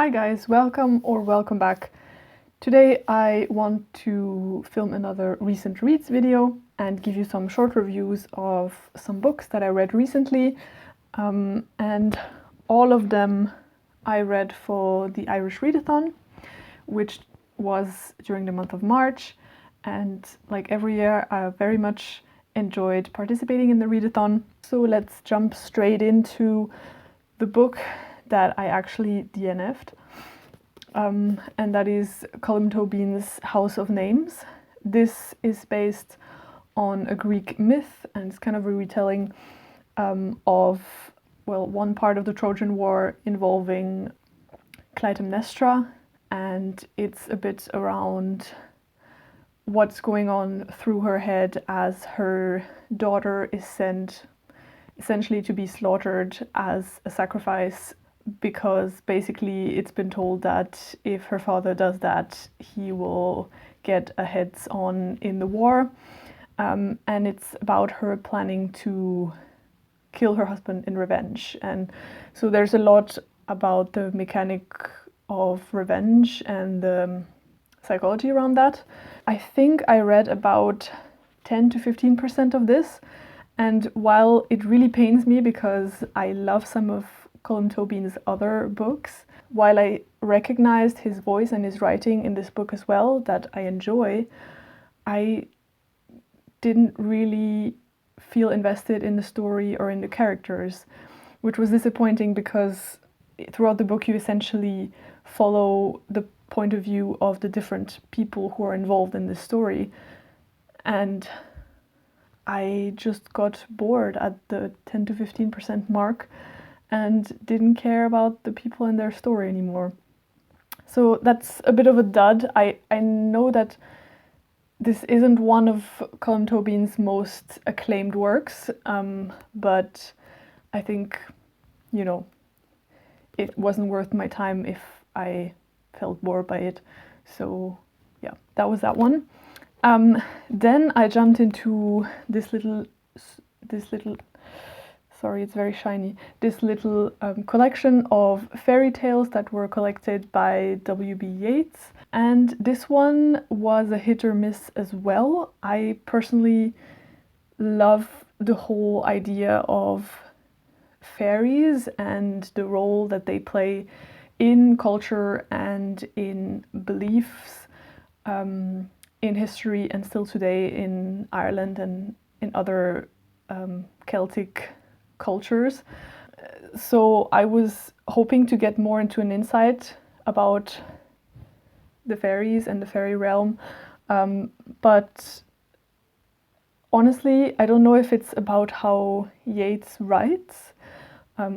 Hi guys, welcome back. Today I want to film another recent reads video and give you some short reviews of some books that I read recently, and all of them I read for the Irish Readathon, which was during the month of March, and like every year I very much enjoyed participating in the Readathon. So let's jump straight into the book that I actually DNF'd, and that is Colm Tóibín's House of Names. This is based on a Greek myth, and it's kind of a retelling of, well, one part of the Trojan War involving Clytemnestra, and it's a bit around what's going on through her head as her daughter is sent essentially to be slaughtered as a sacrifice, because basically it's been told that if her father does that, he will get a heads on in the war. And it's about her planning to kill her husband in revenge. And so there's a lot about the mechanic of revenge and the psychology around that. I think I read about 10 to 15% of this. And while it really pains me because I love some of Colm Tóibín's other books, while I recognized his voice and his writing in this book as well, that I enjoy, I didn't really feel invested in the story or in the characters, which was disappointing because throughout the book you essentially follow the point of view of the different people who are involved in this story. And I just got bored at the 10 to 15% mark and didn't care about the people and their story anymore. So that's a bit of a dud. I know that this isn't one of Colm Tóibín's most acclaimed works, but I think, it wasn't worth my time if I felt bored by it. So yeah, that was that one. Then I jumped into this little, sorry, it's very shiny, this little collection of fairy tales that were collected by W.B. Yeats. And this one was a hit or miss as well. I personally love the whole idea of fairies and the role that they play in culture and in beliefs, in history and still today in Ireland and in other Celtic cultures. So I was hoping to get more into an insight about the fairies and the fairy realm, but honestly I don't know if it's about how Yeats writes,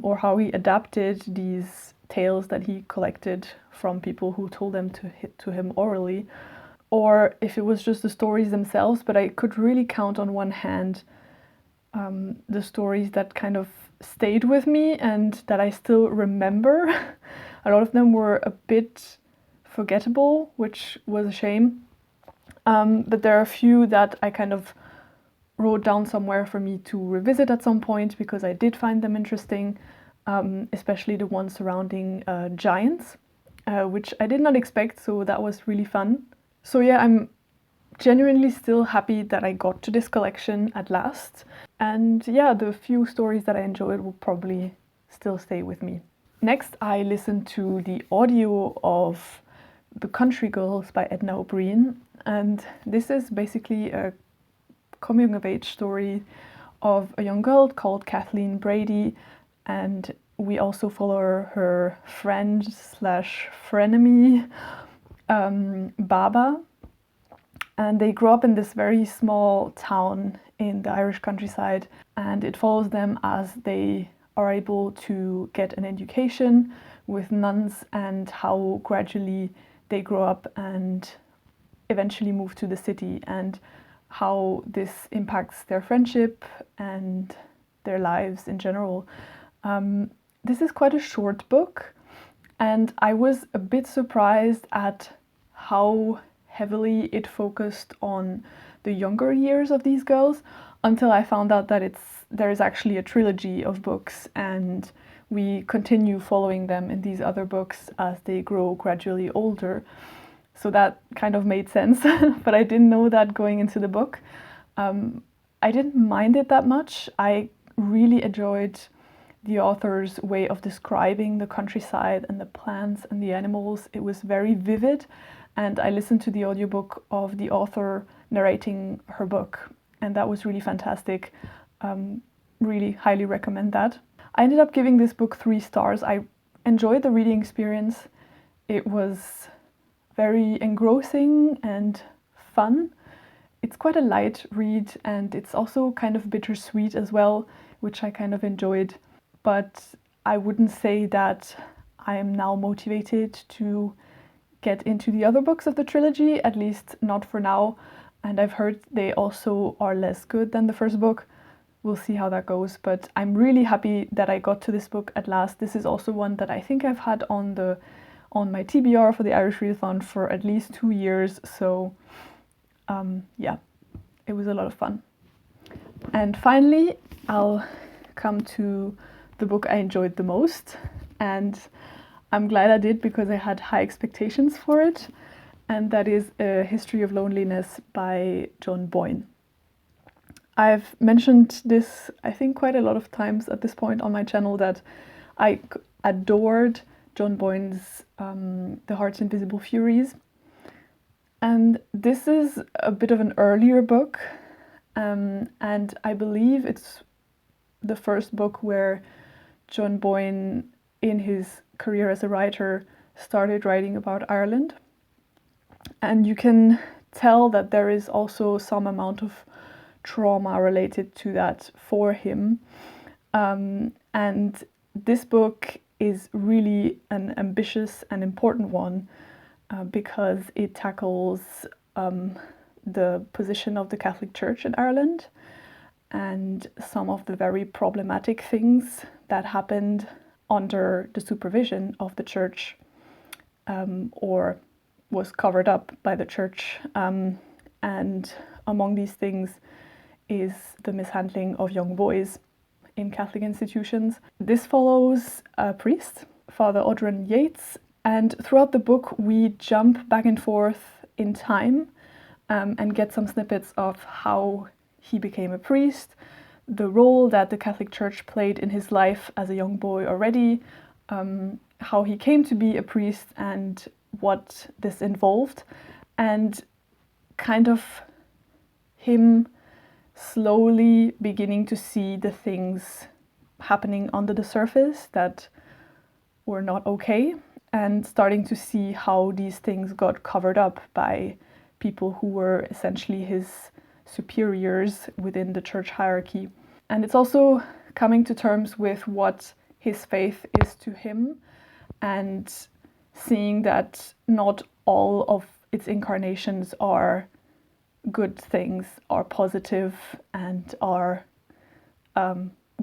or how he adapted these tales that he collected from people who told them to him orally, or if it was just the stories themselves. But I could really count on one hand the stories that kind of stayed with me and that I still remember. A lot of them were a bit forgettable, which was a shame. But there are a few that I kind of wrote down somewhere for me to revisit at some point because I did find them interesting, especially the ones surrounding giants, which I did not expect, so that was really fun. So yeah, I'm genuinely still happy that I got to this collection at last. And yeah, the few stories that I enjoyed will probably still stay with me. Next, I listened to the audio of The Country Girls by Edna O'Brien, and this is basically a coming-of-age story of a young girl called Kathleen Brady, and we also follow her friend slash frenemy, Baba, and they grow up in this very small town in the Irish countryside, and it follows them as they are able to get an education with nuns and how gradually they grow up and eventually move to the city, and how this impacts their friendship and their lives in general. This is quite a short book, and I was a bit surprised at how heavily it focused on the younger years of these girls, until I found out that there is actually a trilogy of books, and we continue following them in these other books as they grow gradually older. So that kind of made sense, but I didn't know that going into the book. I didn't mind it that much. I really enjoyed the author's way of describing the countryside and the plants and the animals. It was very vivid, and I listened to the audiobook of the author narrating her book, and that was really fantastic. Really highly recommend that. I ended up giving this book 3 stars. I enjoyed the reading experience. It was very engrossing and fun. It's quite a light read, and it's also kind of bittersweet as well, which I kind of enjoyed. But I wouldn't say that I am now motivated to get into the other books of the trilogy, at least not for now. And I've heard they also are less good than the first book. We'll see how that goes, but I'm really happy that I got to this book at last. This is also one that I think I've had on my TBR for the Irish Readathon for at least 2 years, so yeah, it was a lot of fun. And finally, I'll come to the book I enjoyed the most, and I'm glad I did because I had high expectations for it, and that is A History of Loneliness by John Boyne. I've mentioned this, I think, quite a lot of times at this point on my channel, that I adored John Boyne's The Heart's Invisible Furies. And this is a bit of an earlier book, and I believe it's the first book where John Boyne, in his career as a writer, started writing about Ireland. And you can tell that there is also some amount of trauma related to that for him. And this book is really an ambitious and important one because it tackles the position of the Catholic Church in Ireland and some of the very problematic things that happened under the supervision of the Church, or was covered up by the Church. And among these things is the mishandling of young boys in Catholic institutions. This follows a priest, Father Odran Yeats, and throughout the book we jump back and forth in time and get some snippets of how he became a priest, the role that the Catholic Church played in his life as a young boy already, how he came to be a priest and what this involved, and kind of him slowly beginning to see the things happening under the surface that were not okay, and starting to see how these things got covered up by people who were essentially his superiors within the church hierarchy. And it's also coming to terms with what his faith is to him, and seeing that not all of its incarnations are good things, are positive, and are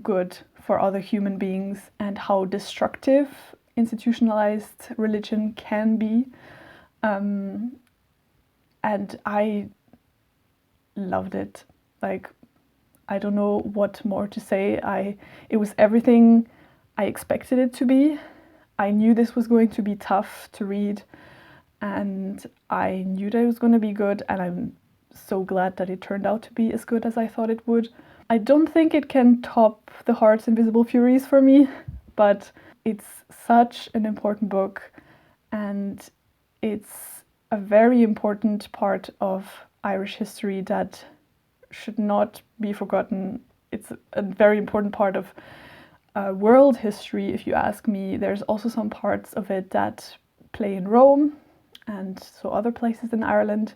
good for other human beings, and how destructive institutionalized religion can be. And I loved it. Like, I don't know what more to say. It was everything I expected it to be. I knew this was going to be tough to read, and I knew that it was going to be good, and I'm so glad that it turned out to be as good as I thought it would. I don't think it can top The Heart's Invisible Furies for me, but it's such an important book, and it's a very important part of Irish history that should not be forgotten. It's a very important part of world history, if you ask me. There's also some parts of it that play in Rome, and so other places in Ireland,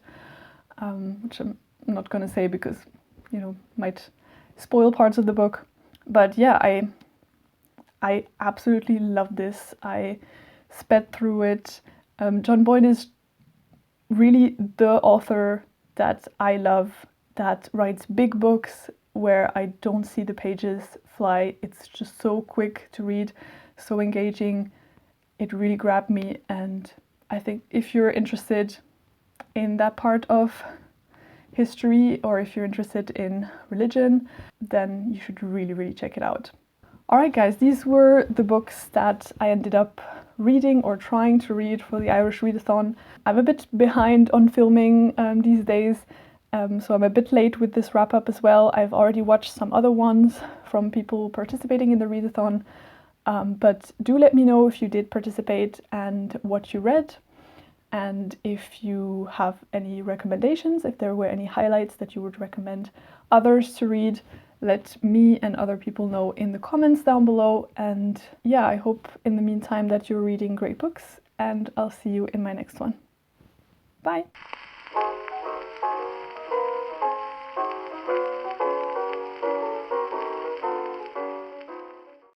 which I'm not going to say because, you know, might spoil parts of the book. But yeah, I absolutely love this. I sped through it. John Boyne is really the author that I love, that writes big books where I don't see the pages fly. It's just so quick to read, so engaging. It really grabbed me, and I think if you're interested in that part of history, or if you're interested in religion, then you should really, really check it out. Alright guys, these were the books that I ended up reading or trying to read for the Irish Readathon. I'm a bit behind on filming these days, so I'm a bit late with this wrap up as well. I've already watched some other ones from people participating in the Readathon, but do let me know if you did participate and what you read, and if you have any recommendations, if there were any highlights that you would recommend others to read. Let me and other people know in the comments down below. And yeah, I hope in the meantime that you're reading great books, and I'll see you in my next one. Bye!